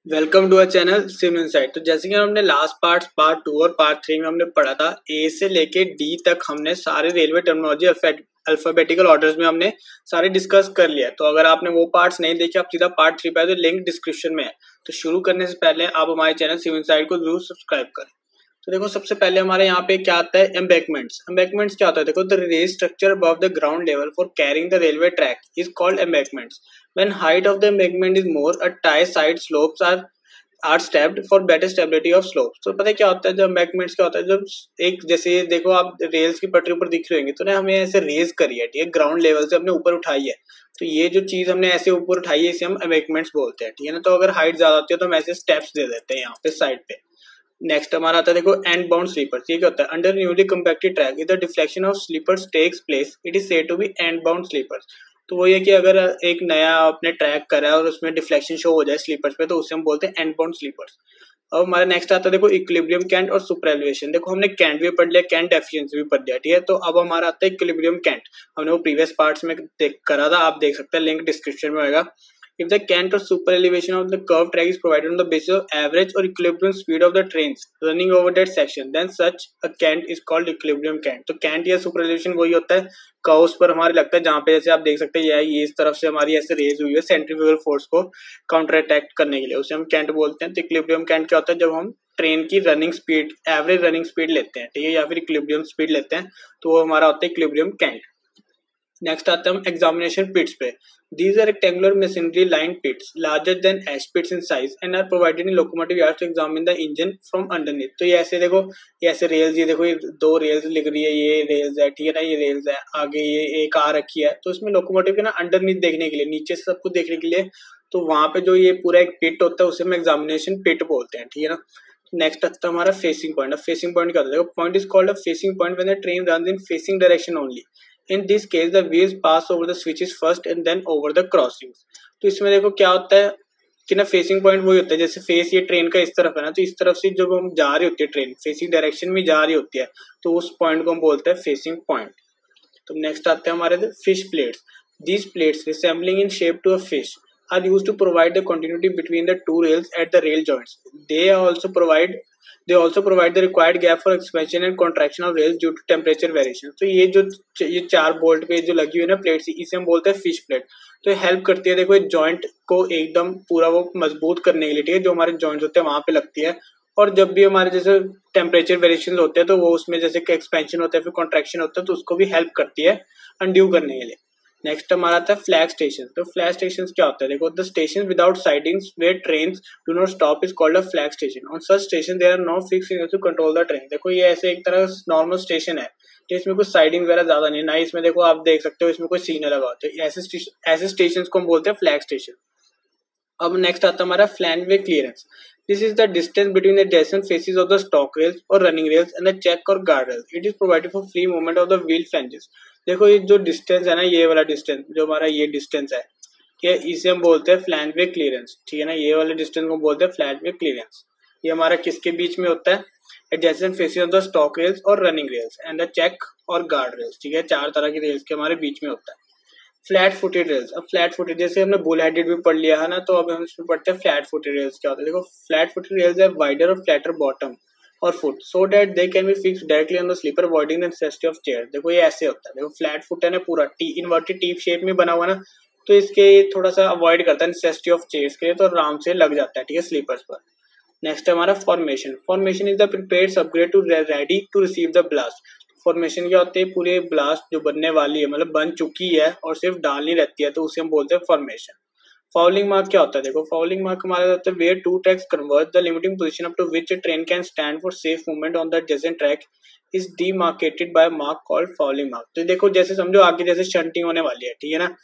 Welcome to our channel sim insight. तो जैसे कि हमने लास्ट पार्ट 2 और पार्ट 3 में हमने पढ़ा था, ए से लेके डी तक हमने सारे रेलवे टर्मिनोलॉजी अल्फाबेटिकल ऑर्डर्स में हमने सारे डिस्कस कर लिया। तो अगर आपने वो पार्ट्स नहीं देखे, आप सीधा पार्ट 3 पे आए तो लिंक डिस्क्रिप्शन में है। तो शुरू करने से पहले आप हमारे चैनल सिम इनसाइट को जरूर सब्सक्राइब करें। तो देखो, सबसे पहले हमारे यहाँ पे क्या आता है, एम्बैंकमेंट्स। एम्बैंकमेंट्स क्या होता है, देखो, the rail structure above the ground level for carrying the railway track is called embankments. When height of the embankment is more, a tie side slopes are stepped for better stability of slopes. तो पता है क्या होता है, जब embankments क्या होता है, जब एक जैसे देखो आप रेल्स की पटरी ऊपर दिख रहे होंगे, तो ना हमें ऐसे रेज करी है, ठीक है, ग्राउंड लेवल से हमने ऊपर उठाई है। तो ये जो चीज हमने ऐसे ऊपर उठाई है, इसे हम एम्बैंकमेंट्स बोलते हैं, ठीक है ना। तो अगर हाइट ज्यादा होती है तो हम ऐसे स्टेप्स दे देते हैं यहाँ पे साइड पे। नेक्स्ट हमारा आता है, देखो, एंड बाउंड स्लीपर्स। ये क्या होता है, under newly compacted track if the deflection of sleepers takes place it is said to be end bound sleepers. तो वो ये कि अगर एक नया आपने ट्रैक करा है और उसमें डिफ्लेक्शन शो हो जाए स्लीपर्स पे, तो उसे हम बोलते हैं एंड बाउंड स्लीपर्स। अब हमारा नेक्स्ट आता है, देखो, इक्विलिब्रियम कैंट और सुपर एलिवेशन। देखो, हमने कैंट भी पढ़ लिया, कैंट एफिशिएंसी भी पढ़ लिया, ठीक है। तो अब हमारा आता है इक्विलिब्रियम कैंट। हमने वो प्रीवियस पार्ट्स में करा था, आप देख सकते हैं, लिंक डिस्क्रिप्शन में होगा। If the cant or super elevation of the curved track is provided on the basis of average or equilibrium speed of the trains running over that section, then such a cant is called equilibrium cant. तो cant या super elevation वही होता है curves पर हमारे लगता है, जहाँ पे जैसे आप देख सकते हैं ये इस तरफ से हमारी ऐसे रेज हुई है सेंट्रीफ्यूगल फोर्स को काउंटर अटैक करने के लिए, उसे हम कैंट बोलते हैं। तो इक्विलिब्रियम कैंट क्या होता है, जब हम ट्रेन की running speed, average running speed लेते हैं, ठीक है, या फिर इक्विलिब्रियम स्पीड लेते हैं, तो वो हमारा होता है इक्विलिब्रियम कैंट। नेक्स्ट आता है हम एग्जामिनेशन पिट्स पे। These are rectangular machinery line pits larger than ash pits in size and are provided in locomotive yards to examine the engine from underneath. तो ये ऐसे देखो, ये ऐसे रेल्स, ये देखो, ये दो रेल्स लिख रही है, ये रेल्स है, ठीक है ना, ये रेल्स है, आगे ये एक आ रखी है। तो इसमें लोकोमोटिव के ना अंडरनीथ देखने के लिए, नीचे से सब कुछ देखने के लिए, तो वहां पे जो ये पूरा एक पिट होता है उसे हम एग्जामिनेशन पिट बोलते हैं, ठीक है ना। नेक्स्ट आता है हमारा फेसिंग पॉइंट। अब फेसिंग पॉइंट क्या होता है, point is called a facing point when the train runs in facing direction only. In this case, the wheels pass over the switches first and then over the crossings. तो इसमें देखो क्या होता है कि ना, फेसिंग पॉइंट वही होता है, जैसे फेस ये ट्रेन का इस तरफ है ना, तो इस तरफ से जब हम जा रही होती है ट्रेन, फेसिंग डायरेक्शन में जा रही होती है, तो उस पॉइंट को हम बोलते हैं फेसिंग पॉइंट। तो नेक्स्ट आते हैं हमारे fish plates. These plates resembling in shape to a fish are used to provide the continuity between the two rails at the rail joints. They also provide the required gap for expansion and contraction of rails due to temperature variation. तो ये चार bolt पे जो लगी हुई है ना plates, इसे हम बोलते हैं फिश प्लेट। तो ये हेल्प करती है, देखो, जॉइंट को एकदम पूरा वो मजबूत करने के लिए, ठीक है, जो हमारे जॉइंट्स होते हैं वहां पे लगती है। और जब भी हमारे जैसे टेम्परेचर वेरिएशन होते हैं, तो वो उसमें जैसे एक्सपेंशन होता है फिर कॉन्ट्रैक्शन होता है, तो उसको भी हेल्प करती है अनड्यू करने के लिए। नेक्स्ट हमारा आता है फ्लैग स्टेशन। तो फ्लैग स्टेशन क्या होता है, देखो, the station without sidings where trains do not stop is called a flag station. On such station there are no fix signals to control the train. देखो, ये ऐसे एक तरह नॉर्मल स्टेशन है, तो इसमें कुछ साइडिंग वगैरह ज्यादा नहीं है ना, इसमें देखो आप देख सकते हो इसमें कोई सिग्नल लगा होता है। ऐसे स्टेशन को हम बोलते हैं फ्लैग स्टेशन। अब नेक्स्ट आता है हमारा flange way clearance. This is the distance between the adjacent faces of the stock rails और running rails and the check और guard rails. It is provided for free movement of the wheel flanges. देखो, ये जो distance है ना, ये वाला distance, जो हमारा ये डिस्टेंस है, ये इसे हम बोलते हैं फ्लैंज वे क्लियरेंस, ठीक है ना। ये वाले डिस्टेंस को बोलते हैं फ्लैंज वे क्लियरेंस। ये हमारा किसके बीच में होता है, adjacent faces of the stock rails और running rails and the check और गार्ड रेल्स, ठीक है, चार तरह की रेल्स के हमारे बीच में होता है। Flat footed rails. अब फ्लैट फुटेड, जैसे हमने बुल हेडेड भी पढ़ लिया है ना, तो अब हम इसमें पढ़ते हैं फ्लैट फुटेड रेल्स क्या होता है। देखो, फ्लैट फुटेड रेल्स है वाइडर और फ्लैटर बॉटम और foot so that they can be fixed directly on the sleeper avoiding the necessity of chair. देखो, ये ऐसे होता है, देखो, फ्लैट फुट है ना, पूरा टी इन्वर्टेड टी शेप में बना हुआ ना, तो इसके थोड़ा सा अवॉइड करता है नेसेसिटी ऑफ चेयर्स के लिए, तो आराम से लग जाता है, ठीक है, स्लीपर्स पर। नेक्स्ट हमारा formation. Formation is the prepared subgrade to ready to receive the ballast. Formation क्या होते हैं, पूरे ब्लास्ट जो बनने वाली है, मतलब बन चुकी है और सिर्फ डालनी रहती है, तो उसे हम बोलते हैं फॉर्मेशन। फाउलिंग मार्क क्या होता है, देखो, फाउलिंग मार्क हमारा होता है where two tracks converge the limiting position up to which a train can stand for safe movement on the adjacent track is demarcated by mark called fouling mark. तो देखो, जैसे समझो आगे जैसे शंटिंग होने वाली है, ठीक है ना,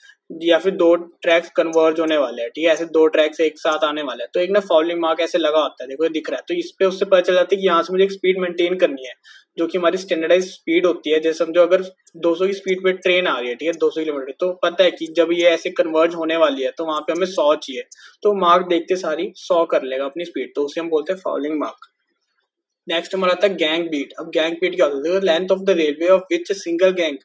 या फिर दो ट्रैक्स कन्वर्ज होने वाले हैं, ठीक है, ऐसे दो ट्रैक्स एक साथ आने वाले हैं, तो एक ना फाउलिंग मार्क ऐसे लगा होता है, देखो ये दिख रहा है, तो इस पे उससे पता चल जाता है कि यहाँ से मुझे एक स्पीड मेंटेन करनी है, जो कि हमारी स्टैंडर्डाइज स्पीड होती है। जैसे समझो अगर 200 की स्पीड पे ट्रेन आ रही है, ठीक है, 200 किलोमीटर, तो पता है कि जब ये ऐसे कन्वर्ज होने वाली है तो वहां पे हमें 100 चाहिए, तो मार्क देखते सारी 100 कर लेगा अपनी स्पीड, तो उसे हम बोलते हैं फाउलिंग मार्क। नेक्स्ट हमारा आता है गैंग बीट। अब गैंग बीट क्या होता है, length of the railway of which single gang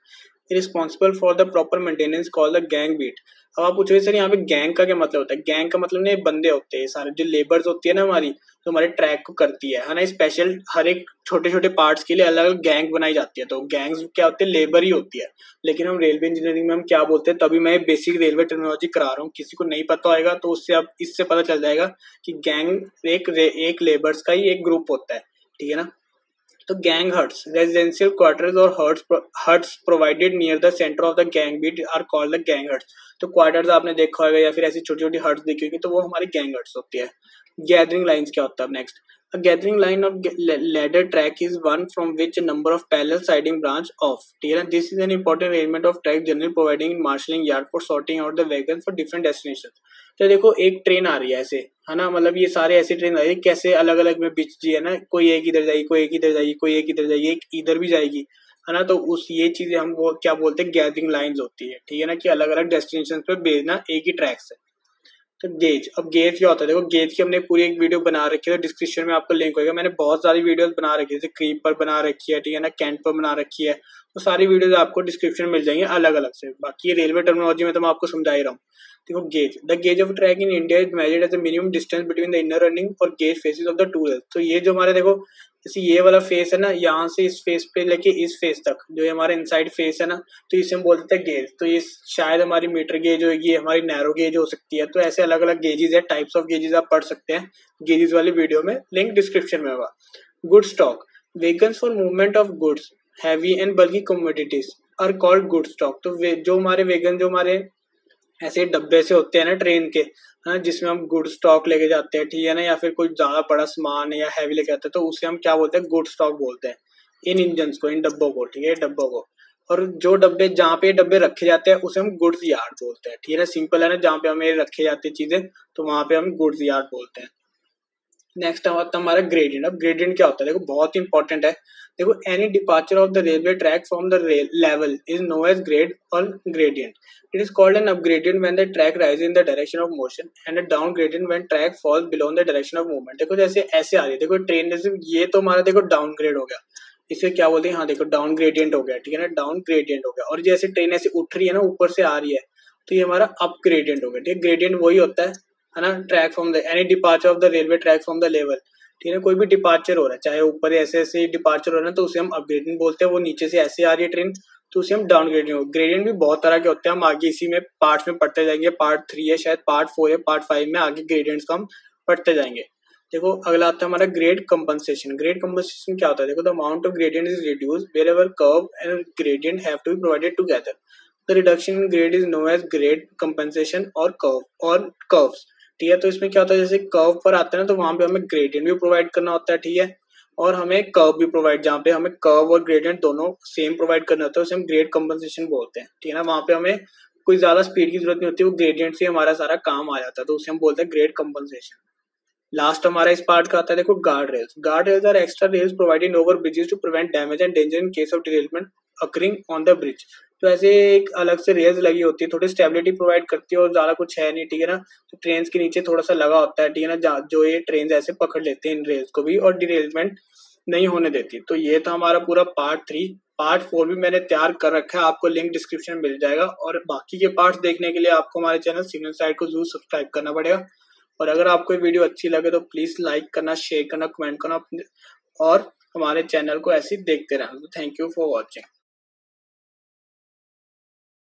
responsible for the proper maintenance called the gang beat. अब आप पूछोगे सर यहाँ पे गैंग का क्या मतलब होता है? गैंग का मतलब नहीं बंदे होते हैं सारे, जो लेबर्स होती है ना हमारी, जो हमारे ट्रैक को करती है ना, स्पेशल हर एक छोटे छोटे पार्ट्स के लिए अलग अलग गैंग बनाई जाती है। तो गैंग्स क्या होते हैं? लेबर ही होती है। लेकिन हम रेलवे इंजीनियरिंग में हम क्या बोलते हैं, तभी मैं बेसिक रेलवे टर्मिनोलॉजी करा रहा हूँ, किसी को नहीं पता होगा तो उससे अब इससे पता चल जाएगा कि गैंग एक लेबर्स का ही एक ग्रुप होता है, ठीक है ना। तो गैंग हट्स, रेजिडेंशियल क्वार्टर्स और huts provided near the centre of the gang beat are called the gang huts. तो क्वार्टर्स आपने देखा होगा या फिर ऐसी छोटी छोटी हट्स देखी होगी, तो वो हमारी गैंग हट्स होती है। गैदरिंग लाइंस क्या होता है next? A gathering line of ladder track is one from which a number of parallel siding branch off. ठीक है ना? This is an important element of track generally providing in marshalling yard for sorting out the wagons for different destinations. तो देखो एक train आ रही है ऐसे, है ना, मतलब ये सारे ऐसी ट्रेन आ रही है, कैसे अलग अलग में बिछ जी है ना, कोई एक इधर जाएगी, कोई एक इधर जाएगी, कोई एक इधर जाएगी, एक इधर भी जाएगी, है ना। तो उस ये चीजें हम वो क्या बोलते हैं? गैदरिंग लाइंस होती है, ठीक है ना, कि अलग अलग डेस्टिनेशन पे भेजना एक ही ट्रैक से। तो गेज, अब गेज क्या होता है? देखो गेज की हमने पूरी एक वीडियो बना रखी है, डिस्क्रिप्शन में आपको लिंक होगा। मैंने बहुत सारी वीडियोस बना रखी है, जैसे क्रीप पर बना रखी है, ठीक है ना, कैंट पर बना रखी है। तो सारी वीडियोस आपको डिस्क्रिप्शन में मिल जाएंगे अलग अलग से। बाकी ये रेलवे टर्मिनोलॉजी में तो मैं आपको समझा ही रहा हूँ। देखो gauge, the gauge of track in India is measured as the minimum distance between the inner running और gauge faces of the two rails. तो ये जो हमारे देखो जैसे ये वाला फेस है ना, यहाँ से इस फेस पे लेके इस फेस तक जो ये हमारा इनसाइड फेस है ना, तो इसे हम बोलते हैं गेज। तो ये शायद हमारी मीटर गेज होगी, हमारी नैरो गेज हो सकती है। तो ऐसे अलग अलग गेजेस है, टाइप्स ऑफ गेजेस आप पढ़ सकते हैं गेजेस वाली वीडियो में, लिंक डिस्क्रिप्शन में होगा। Good stock, wagons for movement of goods heavy and bulky commodities are called good stock. तो जो हमारे वेगन, जो हमारे ऐसे डब्बे से होते हैं ना ट्रेन के, है ना, जिसमें हम गुड स्टॉक लेके जाते हैं, ठीक है ना, या फिर कोई ज्यादा बड़ा सामान या हैवी लेके आते हैं, तो उसे हम क्या बोलते हैं? गुड स्टॉक बोलते हैं इन इंजन को, इन डब्बों को, ठीक है, डब्बों को। और जो डब्बे, जहाँ पे डब्बे रखे जाते हैं उसे हम गुड्स यार्ड बोलते हैं, ठीक है ना, सिंपल है ना, जहाँ पे हमें रखे जाते हैं चीजें तो वहां पे हम गुड्स यार्ड बोलते हैं। नेक्स्ट आता है हमारा ग्रेडियंट। अब ग्रेडियंट क्या होता है? देखो बहुत इंपॉर्टेंट है। देखो any departure of the railway track from the level is known as grade और gradient. It is called an up gradient when the track rise in the direction of motion and a down gradient when track falls below the direction of movement. देखो जैसे ऐसे आ रही है, देखो train जैसे, ये तो हमारा देखो डाउन ग्रेड हो गया, इसे क्या बोलते हैं? हाँ देखो डाउन ग्रेडियंट हो गया, ठीक है ना, डाउन ग्रेडियंट हो गया। और जैसे ट्रेन ऐसे उठ रही है ना, ऊपर से आ रही है, तो ये हमारा अप ग्रेडियंट हो गया, ठीक है। ग्रेडियंट वही होता है ना, track from the any departure of the railway track from the level, ठीक है, कोई भी डिपार्चर हो रहा है, चाहे ऊपर ऐसे ऐसे डिपार्चर हो रहा है तो उसे हम अपग्रेडिंग बोलते हैं। वो नीचे से ऐसे आ रही है ट्रेन तो उसे हम डाउनग्रेडिंग। ग्रेडियंट भी बहुत तरह के होते हैं, हम आगे इसी में पार्ट्स में पढ़ते जाएंगे। पार्ट 3 है शायद, पार्ट 4 है, पार्ट 5 में आगे ग्रेडियंट्स का हम पढ़ते जाएंगे। देखो अगला आता है हमारा ग्रेड कंपनसेशन। ग्रेड कंपनसेशन क्या होता है? देखो the amount of gradient is reduce wherever curve and gradient have to be provided together. The reduction in grade is known as grade compensation और कर्व्स, ठीक है। तो इसमें क्या होता है, जैसे कर्व पर आते हैं ना, तो वहां पे हमें ग्रेडियंट भी प्रोवाइड करना होता है, ठीक है, और हमें कर्व भी प्रोवाइड, जहाँ पे हमें कर्व और ग्रेडियंट दोनों सेम प्रोवाइड करना होता है, उसे हम ग्रेड कंपनसेशन बोलते हैं, ठीक है ना। वहां पे हमें कोई ज्यादा स्पीड की जरूरत नहीं होती, वो ग्रेडियंट से हमारा सारा काम आ जाता है, तो उसे हम बोलते हैं ग्रेड कंपनसेशन। लास्ट हमारा इस पार्ट का आता है देखो guard rails. Guard rails are extra rails provided over bridges to prevent damage and danger in case of derailment occurring on the bridge. तो ऐसे एक अलग से रेल्स लगी होती है, थोड़ी स्टेबिलिटी प्रोवाइड करती है और ज्यादा कुछ है नहीं, ठीक है ना। तो ट्रेन के नीचे थोड़ा सा लगा होता है, ठीक है ना, जो ये ट्रेन ऐसे पकड़ लेते हैं इन रेल्स को भी और डिरेलमेंट नहीं होने देती। तो ये था हमारा पूरा पार्ट 3। पार्ट 4 भी मैंने तैयार कर रखा है, आपको लिंक डिस्क्रिप्शन में मिल जाएगा। और बाकी के पार्ट्स देखने के लिए आपको हमारे चैनल सिग्नल साइड को जरूर सब्सक्राइब करना पड़ेगा। और अगर आपको ये वीडियो अच्छी लगे तो प्लीज लाइक करना, शेयर करना, कमेंट करना और हमारे चैनल को ऐसे ही देखते रहना। Thank you for watching.